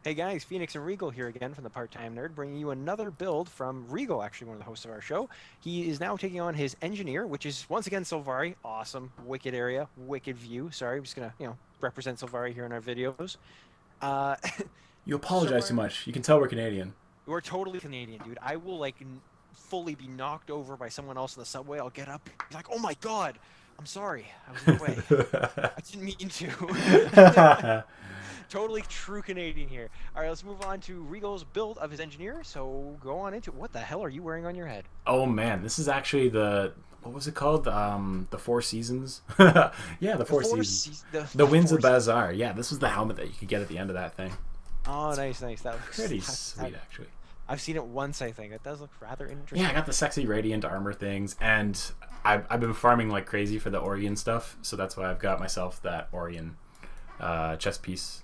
Hey guys, Phoenix and Reagle here again from the Part-Time Nerd, bringing you another build from Reagle, actually one of the hosts of our show. He is now taking on his engineer, which is once again Sylvari. Awesome, wicked area, wicked view. Sorry, I'm just gonna represent Sylvari here in our videos. Uh, You apologize too Sylvari, much. You can tell we're Canadian. we're totally Canadian, dude. I will fully be knocked over by someone else in the subway. I'll get up, be like, "Oh my God, I'm sorry, I was in the way. I didn't mean to." Totally true Canadian here. All right, let's move on to Regal's build of his engineer. So go on into it. What the hell are you wearing on your head? Oh man, this is actually the what was it called? The Four Seasons. Yeah, the The Four four Seasons. seasons. The The Winds four of seasons. Bazaar. Yeah, this was the helmet that you could get at the end of that thing. Oh, nice, nice. That looks. Pretty sweet, actually. I've seen it once. I think it does look rather Yeah, I interesting. got the sexy radiant armor things, and I've been farming like crazy for the Orion stuff, so that's why I've got myself that Orion chest piece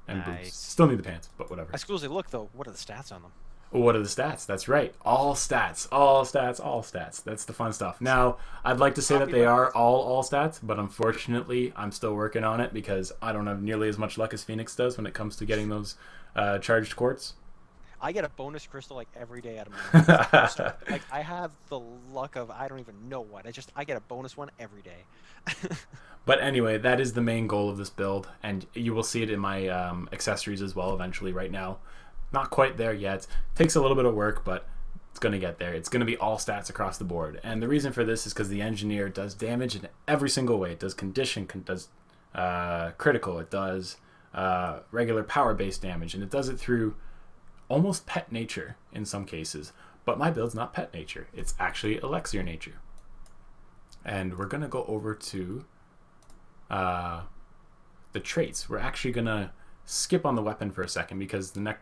and boots. Nice. Still need the pants, but whatever. As cool as they look, though, what are the stats on them? What are the stats? That's right. All stats. All stats. All stats. That's the fun stuff. Now, I'd like to say that they Copyright are music. all stats, but unfortunately, I'm still working on it because I don't have nearly as much luck as Phoenix does when it comes to getting those charged quartz. I get a bonus crystal like every day out of my engineer. So like I have the luck of I don't even know what. I get a bonus one every day. But anyway, that is the main goal of this build, and you will see it in my accessories as well eventually. Right now, not quite there yet. Takes a little bit of work, but it's going to get there. It's going to be all stats across the board. And the reason for this is because the engineer does damage in every single way. It does condition, does critical, it does regular power based damage, and it does it through almost pet nature in some cases. But my build's not pet nature, it's actually elixir nature. And we're going to go over to uh, the traits. We're actually gonna skip on the weapon for a second because the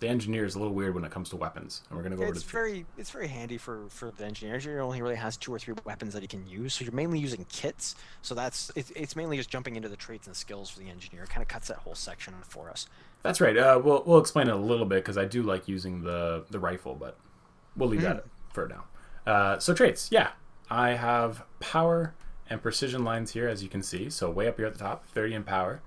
engineer is a little weird when it comes to weapons, and we're gonna go Yeah, over to it's very handy for the engineer. Engineer only really has two or three weapons that he can use, so you're mainly using kits. So it's mainly just jumping into the traits and skills for the engineer. It kind of cuts that whole section for us. That's right. We'll explain it a little bit because I do like using the rifle, but we'll leave Mm. that for now. So traits, yeah, I have power and precision lines here, as you can see. So way up here at the top, 30 in power,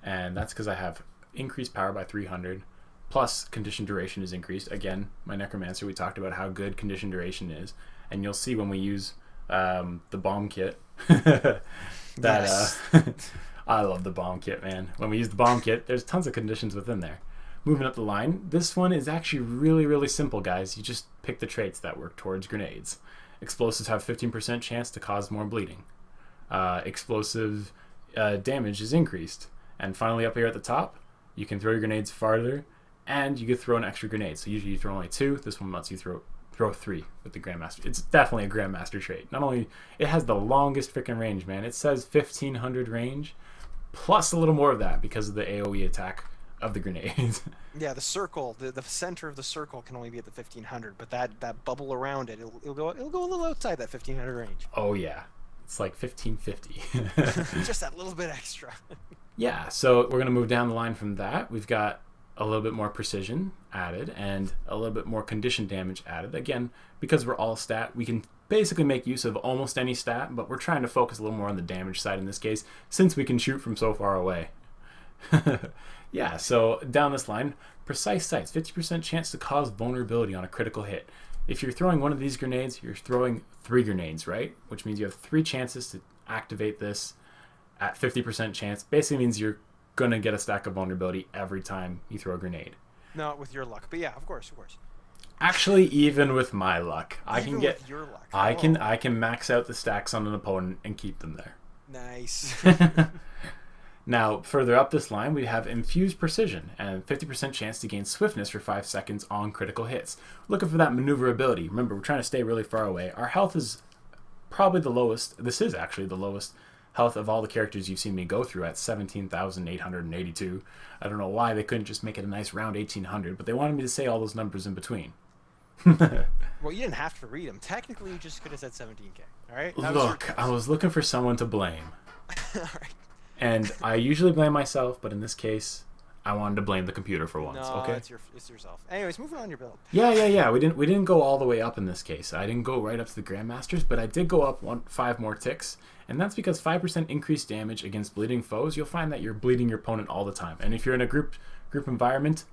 and that's because I have increased power by 300. Plus, condition duration is increased. Again, my necromancer, we talked about how good condition duration is, and you'll see when we use the bomb kit that Yes. I love the bomb kit, man. When we use the bomb kit, there's tons of conditions within there. Moving up the line, this one is actually really simple, guys. You just pick the traits that work towards grenades. Explosives have 15% chance to cause more bleeding. Explosive damage is increased. And finally, up here at the top, you can throw your grenades farther, and you can throw an extra grenade. So usually you throw only two. This one lets you throw three with the Grandmaster. It's definitely a Grandmaster trait. Not only it has the longest freaking range, man. It says 1500 range, plus a little more of that because of the AOE attack of the grenades. Yeah, the circle, the center of the circle can only be at the 1500, but that bubble around it, it'll go a little outside that 1500 range. Oh yeah, it's like 1550. Just that little bit extra. Yeah, so we're gonna move down the line from that. We've got a little bit more precision added and a little bit more condition damage added. Again, because we're all stat, we can basically make use of almost any stat, but we're trying to focus a little more on the damage side in this case, since we can shoot from so far away. Yeah, so down this line, precise sights, 50% chance to cause vulnerability on a critical hit. If you're throwing one of these grenades, you're throwing three grenades, right? Which means you have three chances to activate this at 50% chance. Basically means you're gonna get a stack of vulnerability every time you throw a grenade. Not with your luck, but yeah, of course, of course. Actually, even with my luck, I can Even get with your luck. I can Oh, I can max out the stacks on an opponent and keep them nice. there. Now, further up this line, we have infused precision and 50% chance to gain swiftness for 5 seconds on critical hits. Looking for that maneuverability. Remember, we're trying to stay really far away. Our health is probably the lowest. This is actually the lowest health of all the characters you've seen me go through at 17,882. I don't know why they couldn't just make it a nice round 1800, but they wanted me to say all those numbers in between. Well, you didn't have to read them. Technically, you just could have said 17K. All right, that was your Look, I choice. was looking for someone to blame. All right. And I usually blame myself, but in this case, I wanted to blame the computer for once, No, okay? it's yourself. Anyways, moving on your build. Yeah. We didn't go all the way up in this case. I didn't go right up to the Grandmasters, but I did go up 5 more ticks, and that's because 5% increased damage against bleeding foes. You'll find that you're bleeding your opponent all the time, and if you're in a group group environment,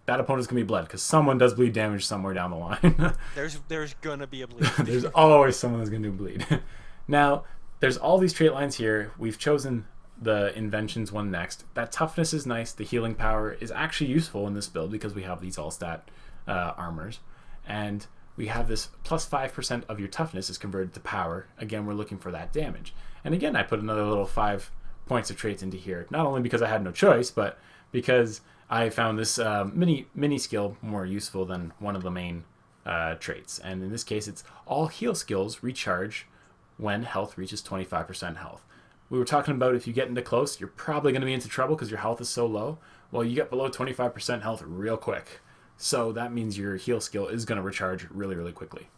that opponent's going to be bled because someone does bleed damage somewhere down the line. There's gonna be a bleed. There's always someone that's going to do bleed. Now, there's all these trait lines here. We've chosen the inventions one next. That toughness is nice. The healing power is actually useful in this build because we have these all stat armors. And we have this plus 5% of your toughness is converted to power. Again, we're looking for that damage. And again, I put another little 5 points of traits into here, not only because I had no choice, but because I found this mini skill more useful than one of the main traits. And in this case, it's all heal skills recharge when health reaches 25% health. We were talking about if you get into close, you're probably going to be into trouble because your health is so low. Well, you get below 25% health real quick. So that means your heal skill is going to recharge really, really quickly.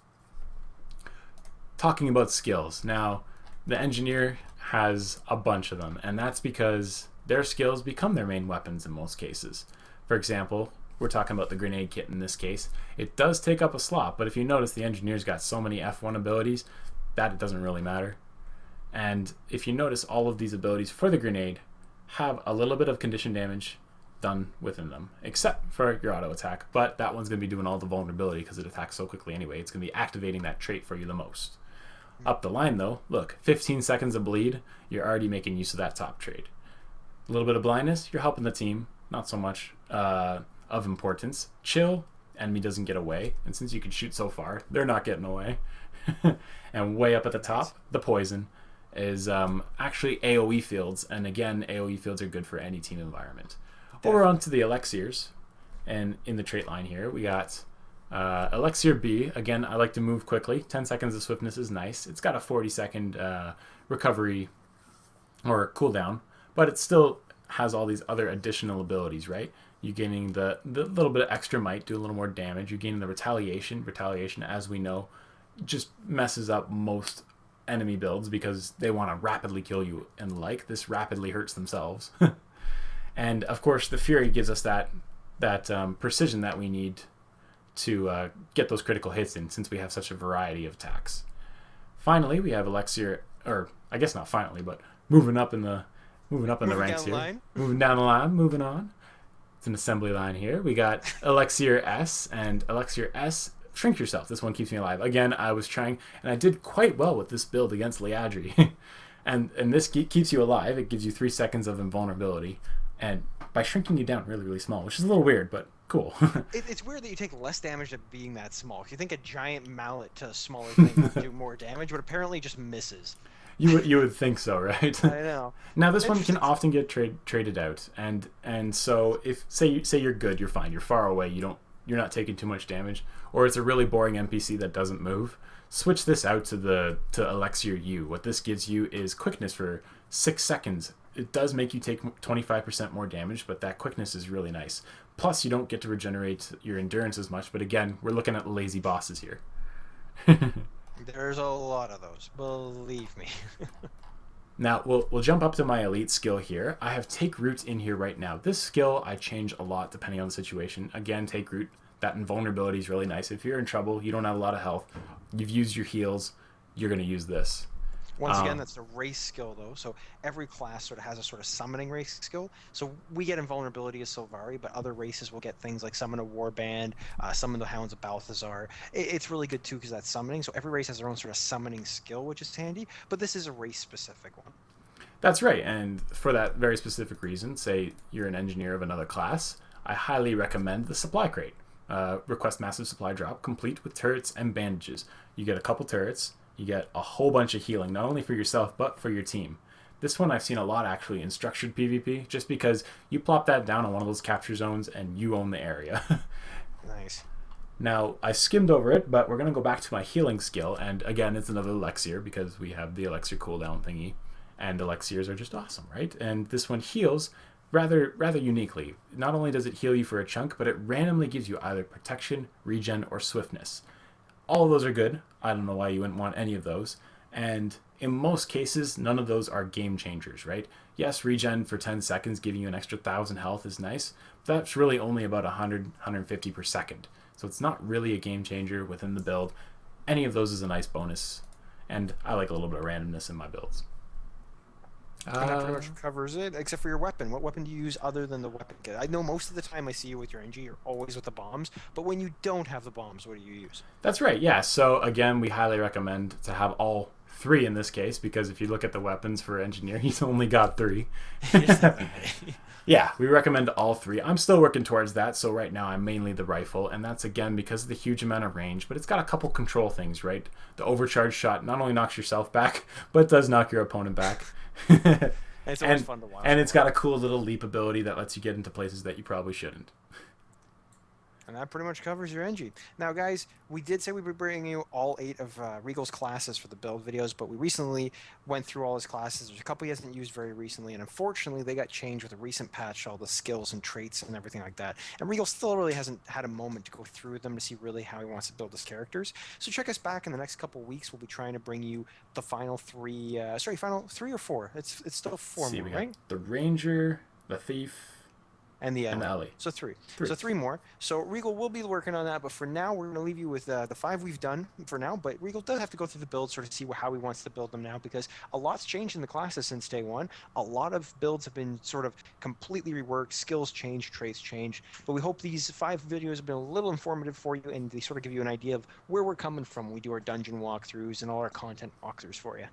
Talking about skills. Now, the engineer has a bunch of them, and that's because their skills become their main weapons in most cases. For example, we're talking about the grenade kit in this case. It does take up a slot, but if you notice, the engineer's got so many F1 abilities that it doesn't really matter. And if you notice, all of these abilities for the grenade have a little bit of condition damage done within them, except for your auto attack. But that one's going to be doing all the vulnerability because it attacks so quickly anyway. It's going to be activating that trait for you the most. Up the line, though, look, 15 seconds of bleed, you're already making use of that top trait. A little bit of blindness, you're helping the team, not so much of importance. Chill, enemy doesn't get away, and since you can shoot so far, they're not getting away. And way up at the top, the poison is actually AoE fields, and again, AoE fields are good for any team environment. Over on to the elixirs, and in the trait line here, we got Elixir B. Again, I like to move quickly. 10 seconds of swiftness is nice. It's got a 40-second recovery or cooldown, but it still has all these other additional abilities, right? You're gaining the little bit of extra might, do a little more damage. You're gaining the retaliation. Retaliation, as we know, just messes up most enemy builds because they want to rapidly kill you, and like this rapidly hurts themselves. And of course, the Fury gives us that precision that we need to get those critical hits in, since we have such a variety of attacks. Finally, we have Elixir, or I guess not finally, but moving up in the ranks here. Moving down the line, moving on. It's an assembly line here. We got Elixir S, and Elixir S, shrink yourself. This one keeps me alive. Again, I was trying, and I did quite well with this build against Liadri. and this keeps you alive. It gives you 3 seconds of invulnerability, and by shrinking you down really, really small, which is a little weird, but cool. It's weird that you take less damage at being that small. If you think a giant mallet to a smaller thing would do more damage, but apparently just misses. You would think so, right? I know. Now this one can often get traded out, and so if say you're good, you're fine, you're far away, you're not taking too much damage, or it's a really boring NPC that doesn't move, switch this out to Elixir U. What this gives you is quickness for 6 seconds. It does make you take 25% more damage, but that quickness is really nice. Plus, you don't get to regenerate your endurance as much, but again, we're looking at lazy bosses here. There's a lot of those, believe me. Now, we'll jump up to my elite skill here. I have Take Root in here right now. This skill, I change a lot depending on the situation. Again, Take Root, that invulnerability is really nice. If you're in trouble, you don't have a lot of health, you've used your heals, you're going to use this. Once again, that's a race skill, though. So every class sort of has a sort of summoning race skill. So we get invulnerability as Sylvari, but other races will get things like summon a Warband, summon the Hounds of Balthazar. It's really good, too, because that's summoning. So every race has their own sort of summoning skill, which is handy. But this is a race-specific one. That's right. And for that very specific reason, say you're an engineer of another class, I highly recommend the Supply Crate. Request Massive Supply Drop, complete with turrets and bandages. You get a couple turrets. You get a whole bunch of healing, not only for yourself, but for your team. This one I've seen a lot actually in structured PvP, just because you plop that down on one of those capture zones and you own the area. Nice. Now, I skimmed over it, but we're going to go back to my healing skill, and again, it's another elixir, because we have the elixir cooldown thingy, and elixirs are just awesome, right? And this one heals rather uniquely. Not only does it heal you for a chunk, but it randomly gives you either protection, regen, or swiftness. All of those are good. I don't know why you wouldn't want any of those. And in most cases, none of those are game changers, right? Yes, regen for 10 seconds, giving you an extra 1,000 health is nice. But that's really only about 100, 150 per second. So it's not really a game changer within the build. Any of those is a nice bonus. And I like a little bit of randomness in my builds. And that pretty Uh, much covers it, except for your weapon. What weapon do you use other than the weapon kit? I know most of the time I see you with your NG, you're always with the bombs, but when you don't have the bombs, what do you use? that's right. Yeah. So again, we highly recommend to have all three in this case because if you look at the weapons for engineer, he's only got three. Is that many? Yeah, we recommend all three. I'm still working towards that, so right now I'm mainly the rifle, and that's again because of the huge amount of range, but it's got a couple control things, right? The overcharge shot not only knocks yourself back, but does knock your opponent back. It's always and fun to watch. and it's got a cool little leap ability that lets you get into places that you probably shouldn't. And that pretty much covers your NG. Now, guys, we did say we would bring you all 8 of Regal's classes for the build videos, but we recently went through all his classes. There's a couple he hasn't used very recently, and unfortunately, they got changed with a recent patch, all the skills and traits and everything like that. And Regal still really hasn't had a moment to go through them to see really how he wants to build his characters. So check us back in the next couple weeks. We'll be trying to bring you the final 3, final 3 or 4. It's still 4 See, more, we got right? the ranger, the thief, And the and the Ellie. Ellie. So 3. Three. So 3 more. So Regal will be working on that, but for now we're going to leave you with the 5 we've done for now. But Regal does have to go through the build sort of see how he wants to build them now because a lot's changed in the classes since day one. A lot of builds have been sort of completely reworked, skills change, traits change. But we hope these 5 videos have been a little informative for you and they sort of give you an idea of where we're coming from when we do our dungeon walkthroughs and all our content walkthroughs for you.